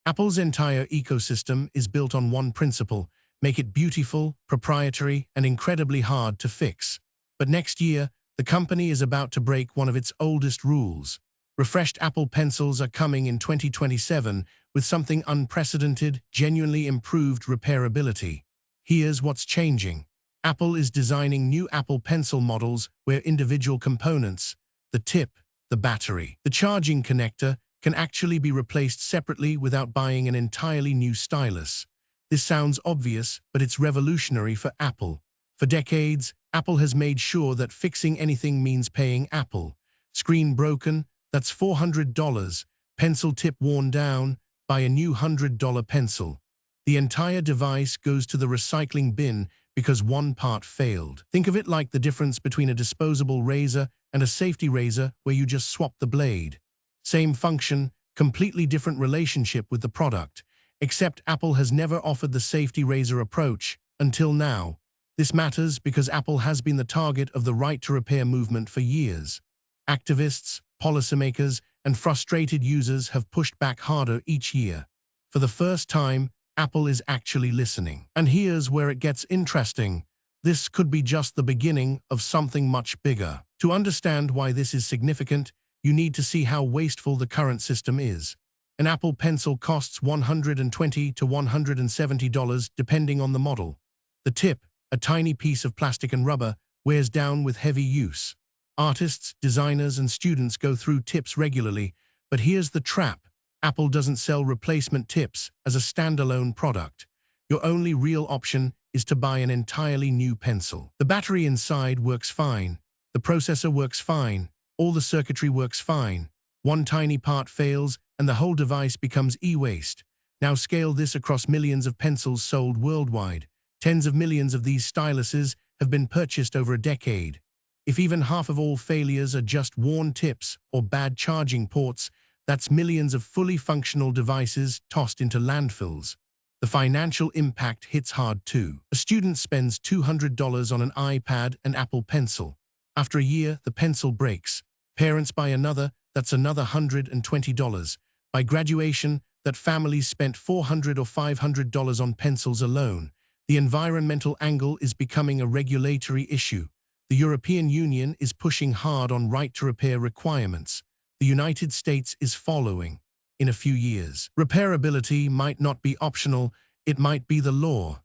Apple's entire ecosystem is built on one principle: make it beautiful, proprietary, and incredibly hard to fix. But next year, the company is about to break one of its oldest rules. Refreshed Apple Pencils are coming in 2027 with something unprecedented, genuinely improved repairability. Here's what's changing. Apple is designing new Apple Pencil models where individual components, the tip, the battery, the charging connector, can actually be replaced separately without buying an entirely new stylus. This sounds obvious, but it's revolutionary for Apple. For decades, Apple has made sure that fixing anything means paying Apple. Screen broken, that's $400. Pencil tip worn down, buy a new $100 pencil. The entire device goes to the recycling bin because one part failed. Think of it like the difference between a disposable razor and a safety razor where you just swap the blade. Same function, completely different relationship with the product. Except Apple has never offered the safety razor approach, until now. This matters because Apple has been the target of the right to repair movement for years. Activists, policymakers, and frustrated users have pushed back harder each year. For the first time, Apple is actually listening. And here's where it gets interesting. This could be just the beginning of something much bigger. To understand why this is significant, you need to see how wasteful the current system is. An Apple Pencil costs $120 to $170 depending on the model. The tip, a tiny piece of plastic and rubber, wears down with heavy use. Artists, designers, and students go through tips regularly, but here's the trap. Apple doesn't sell replacement tips as a standalone product. Your only real option is to buy an entirely new pencil. The battery inside works fine. The processor works fine. All the circuitry works fine. One tiny part fails, and the whole device becomes e-waste. Now scale this across millions of pencils sold worldwide. Tens of millions of these styluses have been purchased over a decade. If even half of all failures are just worn tips or bad charging ports, that's millions of fully functional devices tossed into landfills. The financial impact hits hard too. A student spends $200 on an iPad and Apple Pencil. After a year, the pencil breaks. Parents buy another, that's another $120. By graduation, that families spent $400 or $500 on pencils alone. The environmental angle is becoming a regulatory issue. The European Union is pushing hard on right-to-repair requirements. The United States is following. In a few years, repairability might not be optional, it might be the law.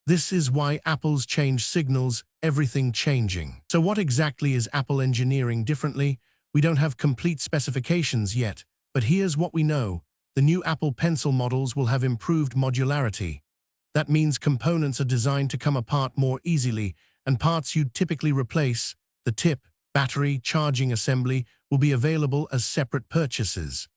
This is why Apple's change signals everything changing. So what exactly is Apple engineering differently? We don't have complete specifications yet, but here's what we know. The new Apple Pencil models will have improved modularity. That means components are designed to come apart more easily, and parts you'd typically replace, the tip, battery, charging assembly, will be available as separate purchases.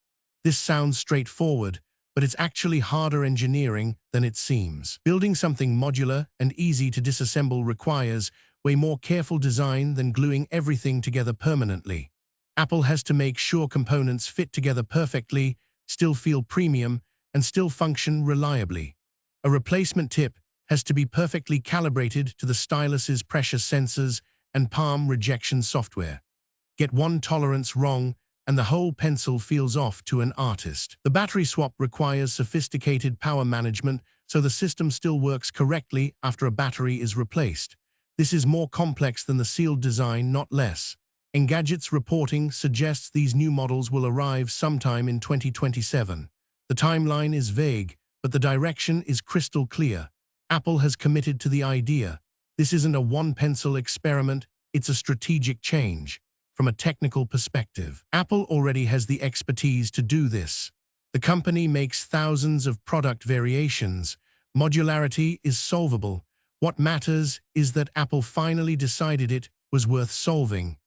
This sounds straightforward, but it's actually harder engineering than it seems. Building something modular and easy to disassemble requires way more careful design than gluing everything together permanently. Apple has to make sure components fit together perfectly, still feel premium, and still function reliably. A replacement tip has to be perfectly calibrated to the stylus's pressure sensors and palm rejection software. Get one tolerance wrong, and the whole pencil feels off to an artist. The battery swap requires sophisticated power management, so the system still works correctly after a battery is replaced. This is more complex than the sealed design, not less. Engadget's reporting suggests these new models will arrive sometime in 2027. The timeline is vague, but the direction is crystal clear. Apple has committed to the idea. This isn't a one-pencil experiment, it's a strategic change. From a technical perspective, Apple already has the expertise to do this. The company makes thousands of product variations. Modularity is solvable. What matters is that Apple finally decided it was worth solving.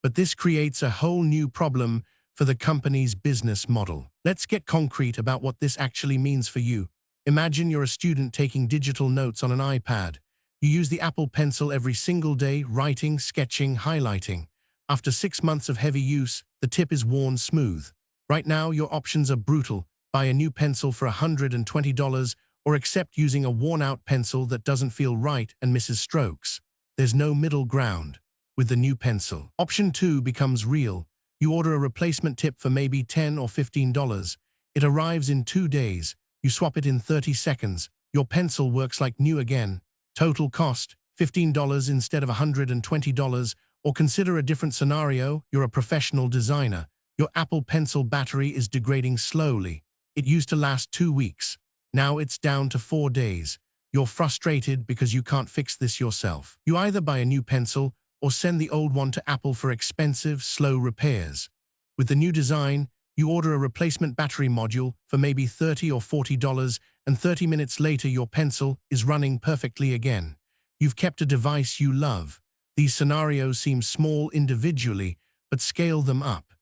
But this creates a whole new problem for the company's business model. Let's get concrete about what this actually means for you. Imagine you're a student taking digital notes on an iPad. You use the Apple Pencil every single day, writing, sketching, highlighting. After 6 months of heavy use, the tip is worn smooth. Right now, your options are brutal. Buy a new pencil for $120 or accept using a worn-out pencil that doesn't feel right and misses strokes. There's no middle ground. With the new pencil, option 2 becomes real. You order a replacement tip for maybe $10 or $15. It arrives in 2 days, You swap it in 30 seconds. Your pencil works like new again. Total cost, $15 instead of $120. Or consider a different scenario. You're a professional designer. Your Apple Pencil battery is degrading slowly. It used to last 2 weeks. Now it's down to 4 days. You're frustrated because you can't fix this yourself. You either buy a new pencil or send the old one to Apple for expensive, slow repairs. With the new design, you order a replacement battery module for maybe $30 or $40, and 30 minutes later your pencil is running perfectly again. You've kept a device you love. These scenarios seem small individually, but scale them up.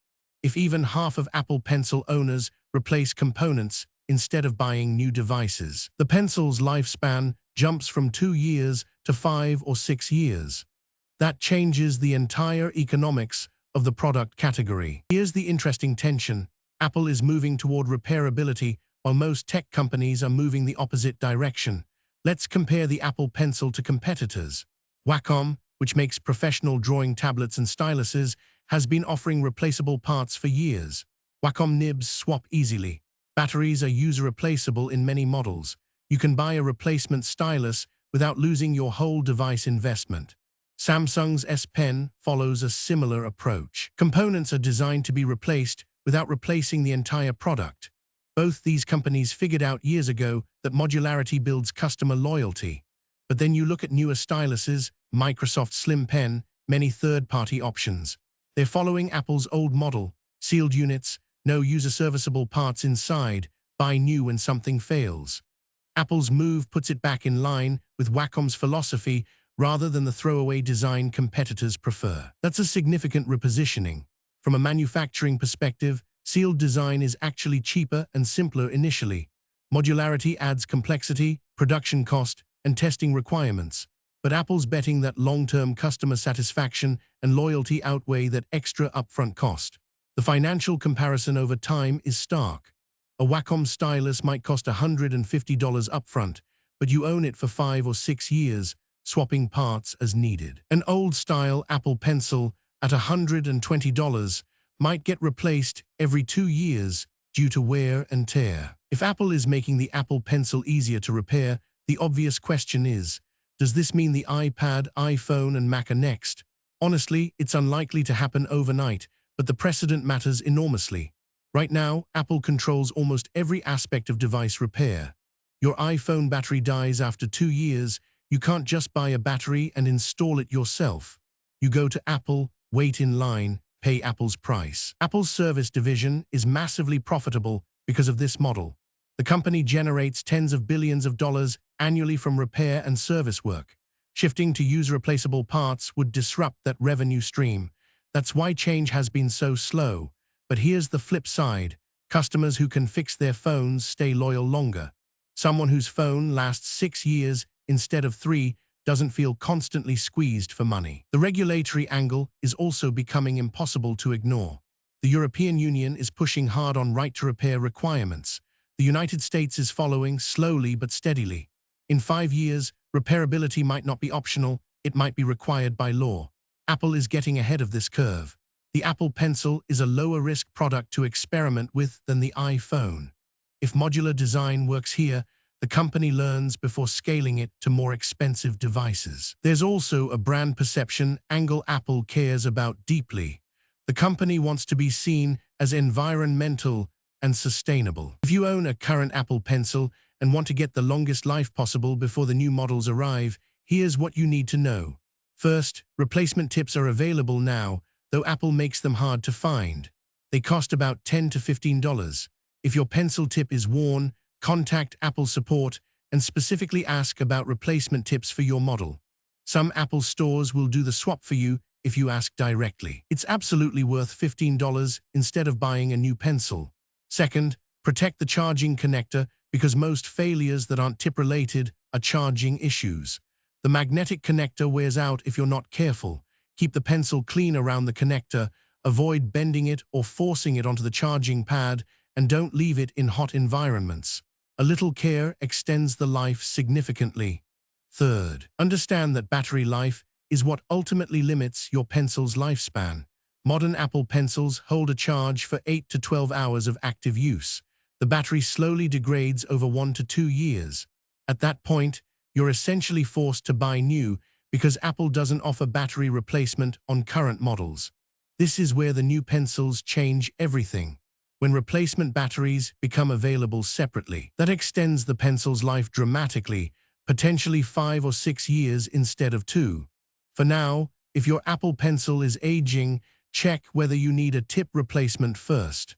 If even half of Apple Pencil owners replace components instead of buying new devices, the pencil's lifespan jumps from 2 years to 5 or 6 years. That changes the entire economics of the product category. Here's the interesting tension. Apple is moving toward repairability, while most tech companies are moving the opposite direction. Let's compare the Apple Pencil to competitors. Wacom, which makes professional drawing tablets and styluses, has been offering replaceable parts for years. Wacom nibs swap easily. Batteries are user-replaceable in many models. You can buy a replacement stylus without losing your whole device investment. Samsung's S Pen follows a similar approach. Components are designed to be replaced without replacing the entire product. Both these companies figured out years ago that modularity builds customer loyalty. But then you look at newer styluses, Microsoft Slim Pen, many third-party options. They're following Apple's old model: sealed units, no user-serviceable parts inside, buy new when something fails. Apple's move puts it back in line with Wacom's philosophy rather than the throwaway design competitors prefer. That's a significant repositioning. From a manufacturing perspective, sealed design is actually cheaper and simpler initially. Modularity adds complexity, production cost, and testing requirements. But Apple's betting that long-term customer satisfaction and loyalty outweigh that extra upfront cost. The financial comparison over time is stark. A Wacom stylus might cost $150 upfront, but you own it for 5 or 6 years, swapping parts as needed. An old-style Apple Pencil at $120 might get replaced every 2 years due to wear and tear. If Apple is making the Apple Pencil easier to repair, the obvious question is, does this mean the iPad, iPhone, and Mac are next? Honestly, it's unlikely to happen overnight, but the precedent matters enormously. Right now, Apple controls almost every aspect of device repair. Your iPhone battery dies after 2 years. You can't just buy a battery and install it yourself. You go to Apple, wait in line, pay Apple's price. Apple's service division is massively profitable because of this model. The company generates tens of billions of dollars annually from repair and service work. Shifting to user-replaceable parts would disrupt that revenue stream. That's why change has been so slow. But here's the flip side. Customers who can fix their phones stay loyal longer. Someone whose phone lasts 6 years instead of 3 doesn't feel constantly squeezed for money. The regulatory angle is also becoming impossible to ignore. The European Union is pushing hard on right-to-repair requirements. The United States is following slowly but steadily. In 5 years, repairability might not be optional, it might be required by law. Apple is getting ahead of this curve. The Apple Pencil is a lower-risk product to experiment with than the iPhone. If modular design works here, the company learns before scaling it to more expensive devices. There's also a brand perception angle Apple cares about deeply. The company wants to be seen as environmental and sustainable. If you own a current Apple Pencil and want to get the longest life possible before the new models arrive, here's what you need to know. First, replacement tips are available now, though Apple makes them hard to find. They cost about $10 to $15. If your pencil tip is worn, contact Apple support and specifically ask about replacement tips for your model. Some Apple stores will do the swap for you if you ask directly. It's absolutely worth $15 instead of buying a new pencil. Second, protect the charging connector because most failures that aren't tip-related are charging issues. The magnetic connector wears out if you're not careful. Keep the pencil clean around the connector, avoid bending it or forcing it onto the charging pad, and don't leave it in hot environments. A little care extends the life significantly. Third, understand that battery life is what ultimately limits your pencil's lifespan. Modern Apple Pencils hold a charge for 8 to 12 hours of active use. the battery slowly degrades over 1 to 2 years. At that point, you're essentially forced to buy new because Apple doesn't offer battery replacement on current models. This is where the new pencils change everything. When replacement batteries become available separately, that extends the pencil's life dramatically, potentially 5 or 6 years instead of 2. For now, if your Apple Pencil is aging, check whether you need a tip replacement first.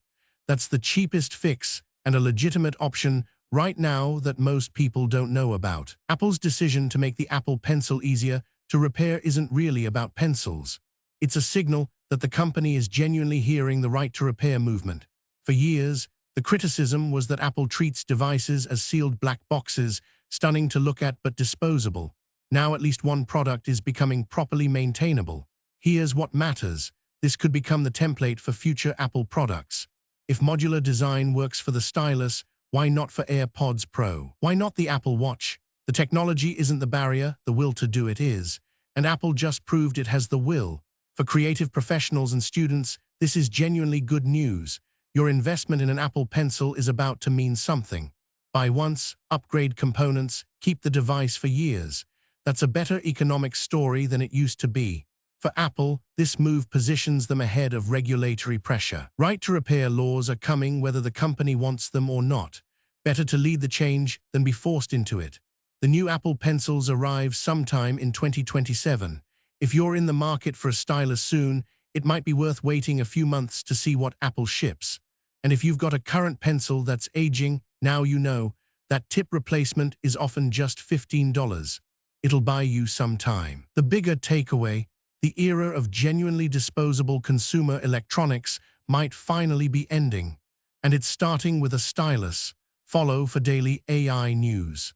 That's the cheapest fix and a legitimate option right now that most people don't know about. Apple's decision to make the Apple Pencil easier to repair isn't really about pencils. It's a signal that the company is genuinely hearing the right to repair movement. For years, the criticism was that Apple treats devices as sealed black boxes, stunning to look at but disposable. Now at least one product is becoming properly maintainable. Here's what matters. This could become the template for future Apple products. If modular design works for the stylus, why not for AirPods Pro? Why not the Apple Watch? The technology isn't the barrier, the will to do it is. And Apple just proved it has the will. For creative professionals and students, this is genuinely good news. Your investment in an Apple Pencil is about to mean something. Buy once, upgrade components, keep the device for years. That's a better economic story than it used to be. For Apple, this move positions them ahead of regulatory pressure. Right to repair laws are coming whether the company wants them or not. Better to lead the change than be forced into it. The new Apple Pencils arrive sometime in 2027. If you're in the market for a stylus soon, it might be worth waiting a few months to see what Apple ships. And if you've got a current pencil that's aging, now you know that tip replacement is often just $15. It'll buy you some time. The bigger takeaway, the era of genuinely disposable consumer electronics might finally be ending. And it's starting with a stylus. Follow for daily AI news.